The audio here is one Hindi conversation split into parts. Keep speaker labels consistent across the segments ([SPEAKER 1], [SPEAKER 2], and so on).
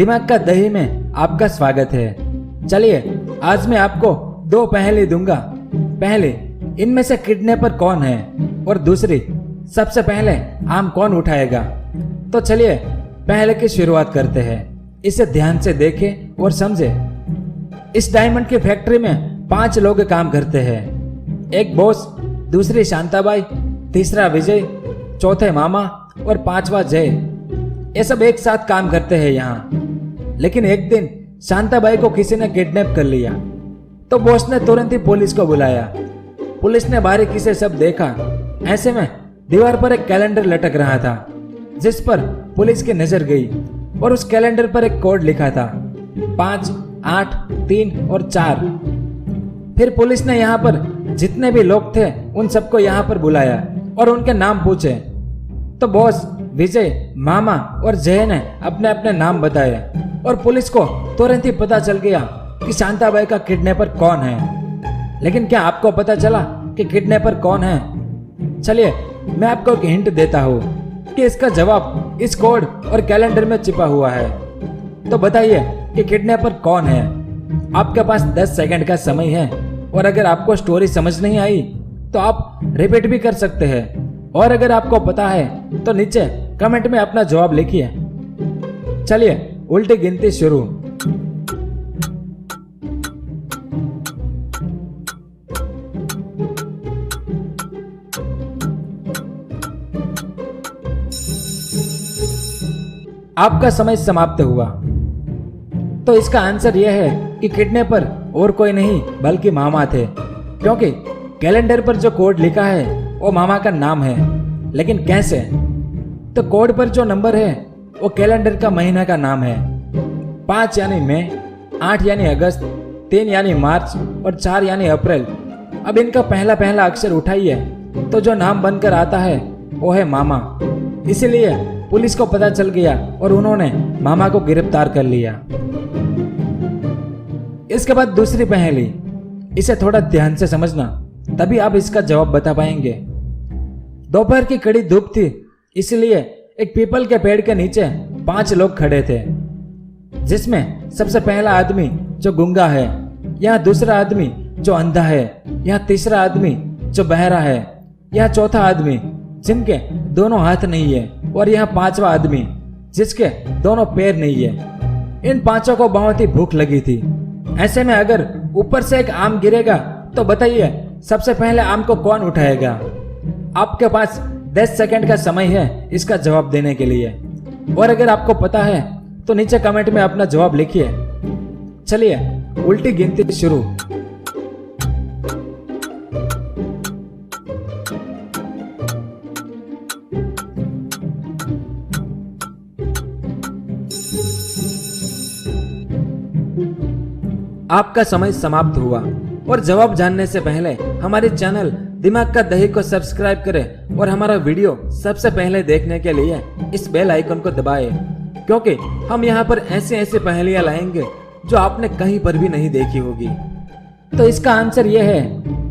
[SPEAKER 1] दिमाग का दही में आपका स्वागत है। चलिए आज मैं आपको दो पहेली दूंगा। पहले, इनमें से किडनैपर कौन है, और दूसरी, सबसे पहले आम कौन उठाएगा। तो चलिए पहले की शुरुआत करते हैं। इसे ध्यान से देखें और समझें। इस डायमंड की फैक्ट्री में 5 लोग काम करते हैं। एक बॉस, दूसरी शांताबाई, तीसरा विजय, चौथे मामा और पांचवा जय। ये सब एक साथ काम करते हैं यहाँ। लेकिन एक दिन शांताबाई को किसी ने किडनैप कर लिया, तो बॉस ने तुरंत ही पुलिस को बुलाया। पुलिस ने बारीकी से सब देखा। ऐसे में दीवार पर एक कैलेंडर लटक रहा था, जिस पर पुलिस की नजर गई और उस कैलेंडर पर एक कोड लिखा था, 5, 8, 3 और 4। फिर पुलिस ने यहाँ पर जितने भी लोग थे उन सबको यहाँ पर बुलाया और उनके नाम पूछे। तो बॉस, विजय, मामा और जय ने अपने अपने नाम बताए और पुलिस को तुरंत ही पता चल गया कि शांताबाई का किडनैपर कौन है। लेकिन क्या आपको पता चला कि किडनैपर कौन है? चलिए मैं आपको एक हिंट देता हूँ कि इसका जवाब इस कोड और कैलेंडर में छिपा हुआ है। तो बताइए कि किडनैपर कौन है। आपके पास 10 सेकंड का समय है, और अगर आपको स्टोरी समझ नहीं आई तो आप रिपीट भी कर सकते हैं, और अगर आपको पता है तो नीचे कमेंट में अपना जवाब लिखिए। चलिए उल्टी गिनती शुरू। आपका समय समाप्त हुआ। तो इसका आंसर यह है कि किडनैपर और कोई नहीं बल्कि मामा थे, क्योंकि कैलेंडर पर जो कोड लिखा है वो मामा का नाम है। लेकिन कैसे? तो कोड पर जो नंबर है वो कैलेंडर का महीना का नाम है। 5 यानी मई, 8 यानी अगस्त, 3 यानी मार्च और 4 यानी अप्रैल। अब इनका पहला पहला अक्षर उठाइए तो जो नाम बनकर आता है वो है मामा। इसीलिए पुलिस को पता चल गया और उन्होंने मामा को गिरफ्तार कर लिया। इसके बाद दूसरी पहेली, इसे थोड़ा ध्यान से समझना, तभी आप इसका जवाब बता पाएंगे। दोपहर की कड़ी धूप थी, इसलिए एक पीपल के पेड़ के नीचे 5 लोग खड़े थे, जिसमें सबसे पहला आदमी जो गूंगा है, यहाँ दूसरा आदमी जो अंधा है, यहाँ तीसरा आदमी जो बहरा है, यहाँ चौथा आदमी जिनके दोनों हाथ नहीं है, और यहाँ पांचवा आदमी जिसके दोनों पैर नहीं है। इन 5 को बहुत ही भूख लगी थी। ऐसे में अगर ऊपर से एक आम गिरेगा तो बताइए सबसे पहले आम को कौन उठाएगा? आपके पास 10 सेकंड का समय है इसका जवाब देने के लिए, और अगर आपको पता है तो नीचे कमेंट में अपना जवाब लिखिए। चलिए उल्टी गिनती शुरू। आपका समय समाप्त हुआ, और जवाब जानने से पहले हमारे चैनल दिमाग का दही को सब्सक्राइब करें और हमारा वीडियो सबसे पहले देखने के लिए इस बेल आइकन को दबाएं, क्योंकि हम यहाँ पर ऐसे पहेलियां लाएंगे जो आपने कहीं पर भी नहीं देखी होगी। तो इसका आंसर यह है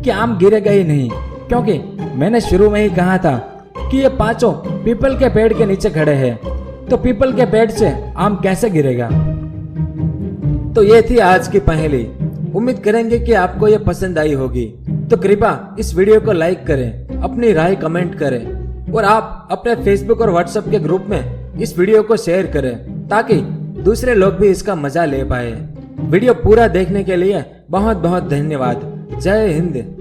[SPEAKER 1] कि आम गिरेगा ही नहीं, क्योंकि मैंने शुरू में ही कहा था कि ये 5 पीपल के पेड़ के नीचे खड़े हैं, तो पीपल के पेड़ से आम कैसे गिरेगा। तो ये थी आज की पहेली। उम्मीद करेंगे कि आपको ये पसंद आई होगी। तो कृपया इस वीडियो को लाइक करें, अपनी राय कमेंट करें, और आप अपने फेसबुक और व्हाट्सएप के ग्रुप में इस वीडियो को शेयर करें, ताकि दूसरे लोग भी इसका मजा ले पाए। वीडियो पूरा देखने के लिए बहुत बहुत धन्यवाद। जय हिंद।